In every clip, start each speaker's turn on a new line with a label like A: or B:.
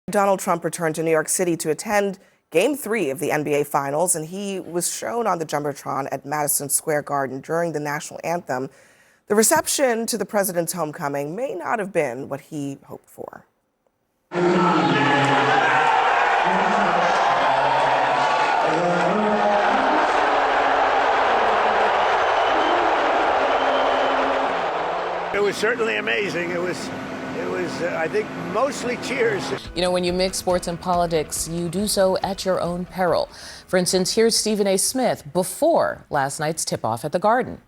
A: Donald Trump returned to New York City to attend Game 3 of the NBA Finals, and he was shown on the Jumbotron at Madison Square Garden during the national anthem. The reception to the president's homecoming may not have been what he hoped for.
B: It was certainly amazing. It was, I think, mostly cheers.
C: You know, when you mix sports and politics, you do so at your own peril. For instance, here's Stephen A. Smith before last night's tip-off at the Garden.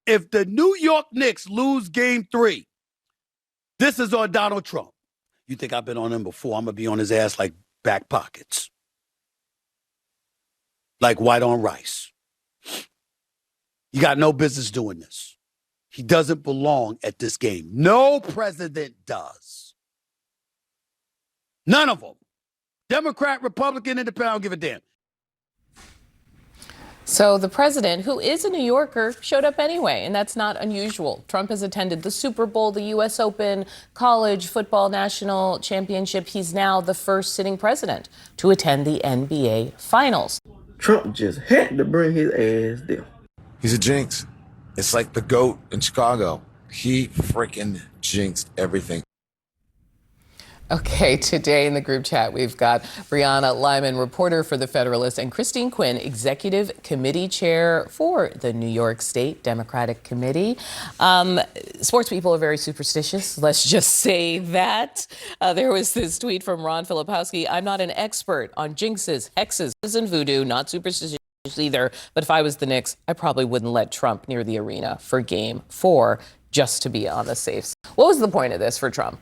D: If the New York Knicks lose Game 3, this is on Donald Trump. You think I've been on him before? I'm going to be on his ass like back pockets. Like white on rice. You got no business doing this. He doesn't belong at this game. No president does. None of them. Democrat, Republican, Independent, I don't give a damn.
C: So the president, who is a New Yorker, showed up anyway, and that's not unusual. Trump has attended the Super Bowl, the U.S. Open, college football national championship. He's now the first sitting president to attend the NBA Finals.
E: Trump just had to bring his ass there.
F: He's a jinx. It's like the GOAT in Chicago. He freaking jinxed everything.
C: Okay, today in the group chat, we've got Brianna Lyman, reporter for The Federalist, and Christine Quinn, executive committee chair for the New York State Democratic Committee. Sports people are very superstitious. Let's just say that. There was this tweet from Ron Filipowski. I'm not an expert on jinxes, hexes, and voodoo, not superstitious either, but if I was the Knicks, I probably wouldn't let Trump near the arena for Game 4 just to be on the safe side. What was the point of this for Trump?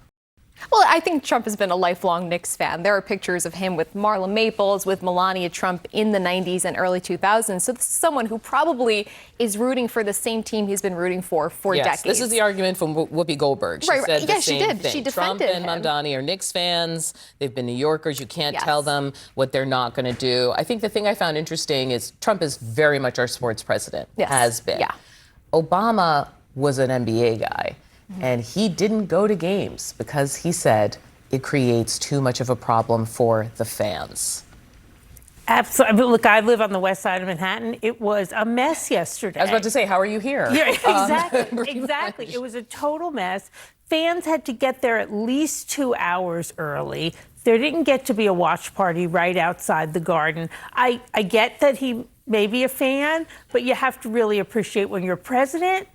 G: Well, I think Trump has been a lifelong Knicks fan. There are pictures of him with Marla Maples, with Melania Trump in the 90s and early 2000s. So this is someone who probably is rooting for the same team he's been rooting for decades.
C: This is the argument from Whoopi Goldberg. She said the same thing.
G: She defended
C: Trump and
G: him.
C: Mamdani are Knicks fans. They've been New Yorkers. You can't tell them what they're not going to do. I think the thing I found interesting is Trump is very much our sports president, has been.
G: Yeah.
C: Obama was an NBA guy. And he didn't go to games because he said it creates too much of a problem for the fans.
H: Absolutely. Look, I live on the west side of Manhattan. It was a mess yesterday.
C: I was about to say, how are you here?
H: Yeah, exactly. It was a total mess. Fans had to get there at least 2 hours early. There didn't get to be a watch party right outside the Garden. I get that he may be a fan, but you have to really appreciate when you're president,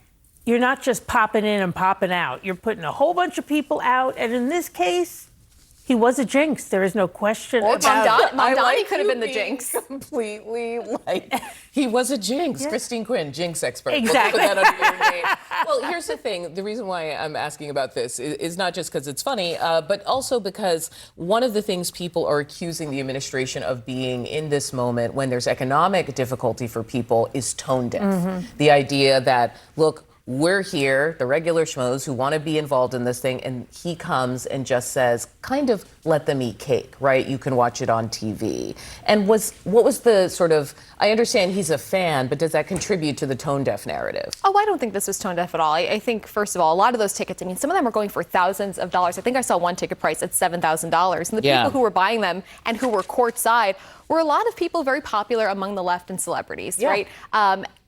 H: you're not just popping in and popping out. You're putting a whole bunch of people out. And in this case, he was a jinx. There is no question about it.
G: Mamdani could have been the jinx.
C: Completely he was a jinx. Yeah. Christine Quinn, jinx expert.
H: Exactly.
C: We'll put that under your name. Well, here's the thing. The reason why I'm asking about this is not just because it's funny, but also because one of the things people are accusing the administration of being in this moment when there's economic difficulty for people is tone deaf. Mm-hmm. The idea that, look, we're here, the regular schmoes who want to be involved in this thing, and he comes and just says, kind of let them eat cake, right? You can watch it on TV. And what was the sort of, I understand he's a fan, but does that contribute to the tone-deaf narrative?
G: Oh, I don't think this was tone-deaf at all. I think, first of all, a lot of those tickets, I mean, some of them are going for thousands of dollars. I think I saw one ticket price at $7,000. And the people who were buying them and who were courtside were a lot of people very popular among the left and celebrities, right?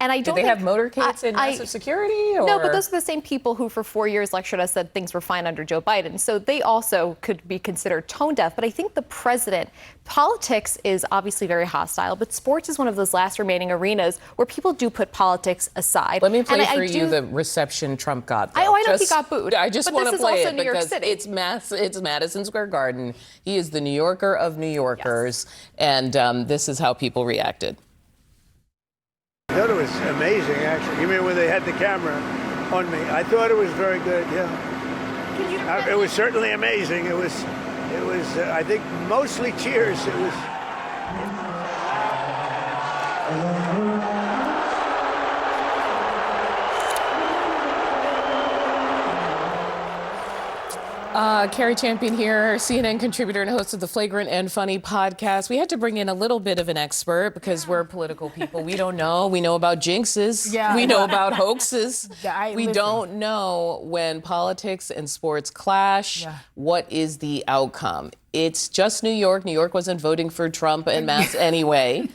G: And I don't
C: Did they have motorcades and massive security? Or?
G: No, but those are the same people who for 4 years lectured us that things were fine under Joe Biden. So they also could be considered tone deaf. But I think the president, politics is obviously very hostile, but sports is one of those last remaining arenas where people do put politics aside.
C: Let me play for you the reception Trump got. Though.
G: I know he got booed.
C: I just want to play it
G: New York
C: because
G: City.
C: It's Madison Square Garden. He is the New Yorker of New Yorkers, and this is how people reacted.
B: I thought it was amazing, actually. You mean when they had the camera on me? I thought it was very good. Yeah. It was certainly amazing. It was. I think mostly cheers. It was.
C: Carrie Champion here, CNN contributor and host of the Flagrant and Funny podcast. We had to bring in a little bit of an expert because we're political people. We don't know. We know about jinxes.
I: Yeah.
C: We know about hoaxes. We
I: listen.
C: don't know when politics and sports clash, what is the outcome. It's just New York. New York wasn't voting for Trump en masse anyway.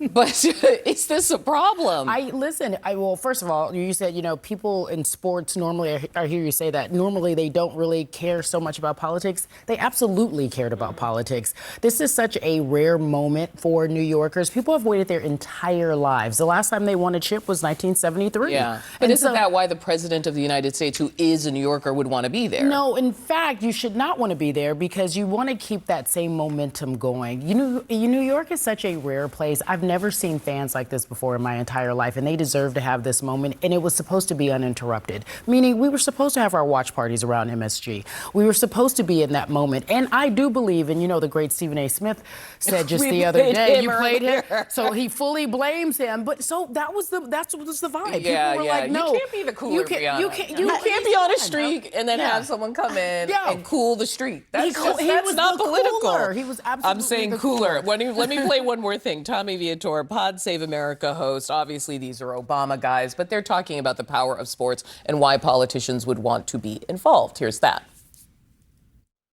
C: But is this a problem?
I: Well, first of all, you said, people in sports normally, I hear you say that, normally they don't really care so much about politics. They absolutely cared about politics. This is such a rare moment for New Yorkers. People have waited their entire lives. The last time they won a chip was 1973.
C: Yeah. But isn't that why the president of the United States, who is a New Yorker, would want to be there?
I: No, in fact, you should not want to be there because you want to keep that same momentum going. New York is such a rare place. I've never seen fans like this before in my entire life, and they deserve to have this moment, and it was supposed to be uninterrupted, meaning we were supposed to have our watch parties around MSG. We were supposed to be in that moment, and I do believe, and the great Stephen A. Smith said just the other day, you played him, so he fully blames him, but so that was the vibe.
C: Yeah,
I: People were like, no.
C: You can't be the cooler Rihanna.
I: You can't
C: be on a streak and then have someone come in and cool the streak. That's
I: was
C: not
I: the
C: political.
I: Cooler. He was absolutely
C: I'm saying
I: the
C: cooler. Let me play one more thing. Tommy Viator, Pod Save America host. Obviously, these are Obama guys, but they're talking about the power of sports and why politicians would want to be involved. Here's that.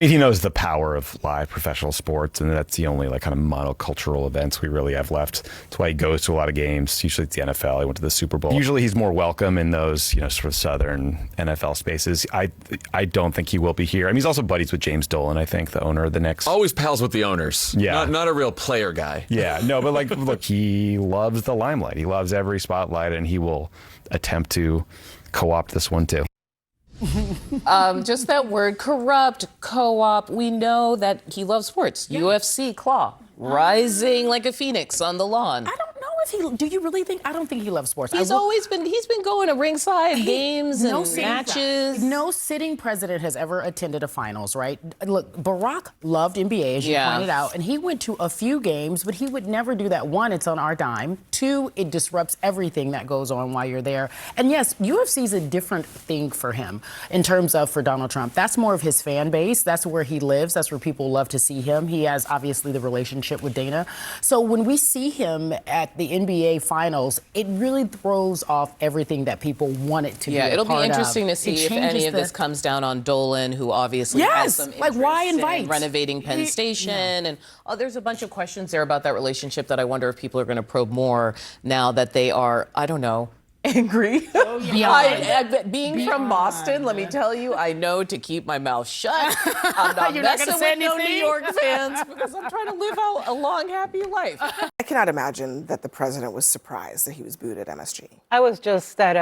J: He knows the power of live professional sports, and that's the only kind of monocultural events we really have left. That's why he goes to a lot of games. Usually it's the NFL. He went to the Super Bowl. Usually he's more welcome in those, sort of southern NFL spaces. I don't think he will be here. I mean, he's also buddies with James Dolan, I think, the owner of the Knicks.
K: Always pals with the owners.
J: Yeah.
K: Not a real player guy.
J: Yeah, no, but look, he loves the limelight. He loves every spotlight, and he will attempt to co-opt this one too.
C: Just that word, corrupt, co-op. We know that he loves sports. Yeah. UFC, Claw, rising like a phoenix on the lawn.
I: I don't know if he. Do you really think? I don't think he loves sports.
C: He's been going to ringside games and matches.
I: No sitting president has ever attended a finals, right? Look, Barack loved NBA, as you pointed out, and he went to a few games, but he would never do that. One, it's on our dime. Two, it disrupts everything that goes on while you're there. And yes, UFC is a different thing for him in terms of for Donald Trump. That's more of his fan base. That's where he lives. That's where people love to see him. He has obviously the relationship with Dana. So when we see him at the NBA finals, it really throws off everything that people want it to be.
C: Yeah, it'll be interesting to see if any of
I: the
C: this comes down on Dolan, who obviously has some interest
I: why invite?
C: in renovating Penn Station. And there's a bunch of questions there about that relationship that I wonder if people are going to probe more now that they are, I don't know, angry. Being from Boston, let me tell you, I know to keep my mouth shut. I'm not messing with no New York fans because I'm trying to live out a long, happy life.
A: I cannot imagine that the president was surprised that he was booed at MSG.
L: I was just at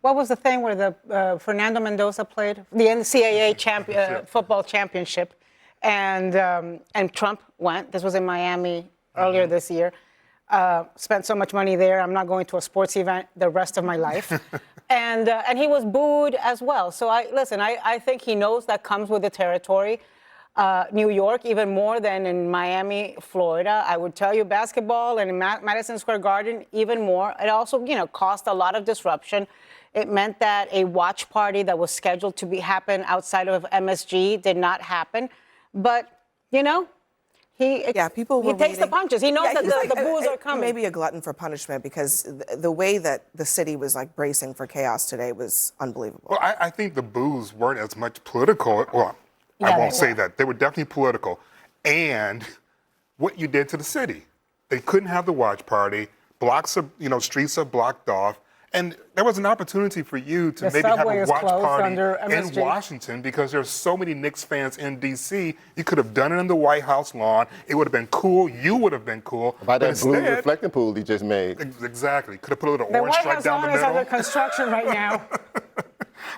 L: what was the thing where the Fernando Mendoza played? The NCAA football championship. And Trump went. This was in Miami earlier this year. Spent so much money there. I'm not going to a sports event the rest of my life. And he was booed as well. So I think he knows that comes with the territory. New York, even more than in Miami, Florida. I would tell you basketball and in Madison Square Garden, even more. It also, caused a lot of disruption. It meant that a watch party that was scheduled to happen outside of MSG did not happen. But, he takes the punches. He knows that the boos are coming.
A: Maybe a glutton for punishment because the way that the city was bracing for chaos today was unbelievable.
M: Well, I think the boos weren't as much political. Well, I won't say that. They were definitely political. And what you did to the city. They couldn't have the watch party. Streets are blocked off. And there was an opportunity for you to maybe have a watch party in Washington because there's so many Knicks fans in D.C. You could have done it in the White House lawn. It would have been cool. You would have been cool.
N: By that blue reflecting pool he just made.
M: Exactly. Could have put a little orange stripe down the middle.
L: The White House lawn is under construction right now.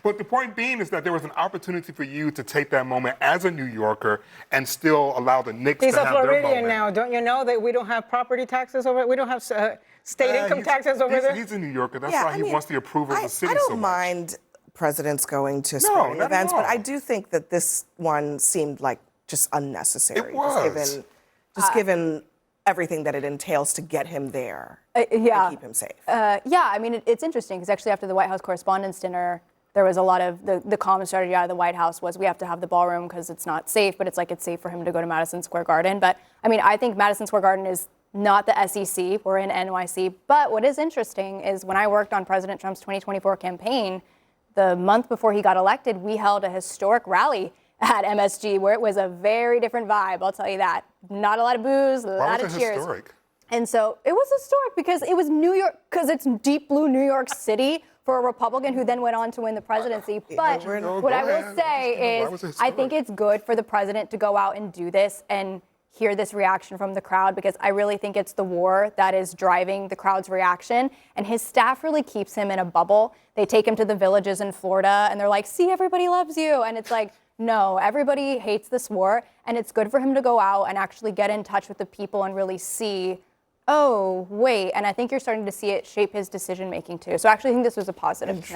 M: But the point being is that there was an opportunity for you to take that moment as a New Yorker and still allow the Knicks to have their moment.
L: He's a Floridian now. Don't you know that we don't have property taxes over? We don't have state income taxes over there?
M: He's a New Yorker. That's why he wants the approval of the city so much.
A: I don't mind presidents going to sporting events, but I do think that this one seemed like just unnecessary.
M: It was.
A: Just given everything that it entails to get him there and keep him safe.
O: I mean, it's interesting because actually after the White House Correspondents' Dinner, there was a lot of the common strategy out of the White House was we have to have the ballroom because it's not safe, but it's like it's safe for him to go to Madison Square Garden. But I mean, I think Madison Square Garden is not the SEC. We're in NYC. But what is interesting is when I worked on President Trump's 2024 campaign, the month before he got elected, we held a historic rally at MSG where it was a very different vibe. I'll tell you that. Not a lot of booze, a lot of cheers.
M: Historic?
O: And so it was historic because it was New York, because it's deep blue New York City for a Republican who then went on to win the presidency. But what I will say is I think it's good for the president to go out and do this and hear this reaction from the crowd, because I really think it's the war that is driving the crowd's reaction. And his staff really keeps him in a bubble. They take him to the villages in Florida and they're like, see, everybody loves you. And it's like, no, everybody hates this war. And it's good for him to go out and actually get in touch with the people and really see, oh, wait. And I think you're starting to see it shape his decision making too. So I actually think this was a positive tonight.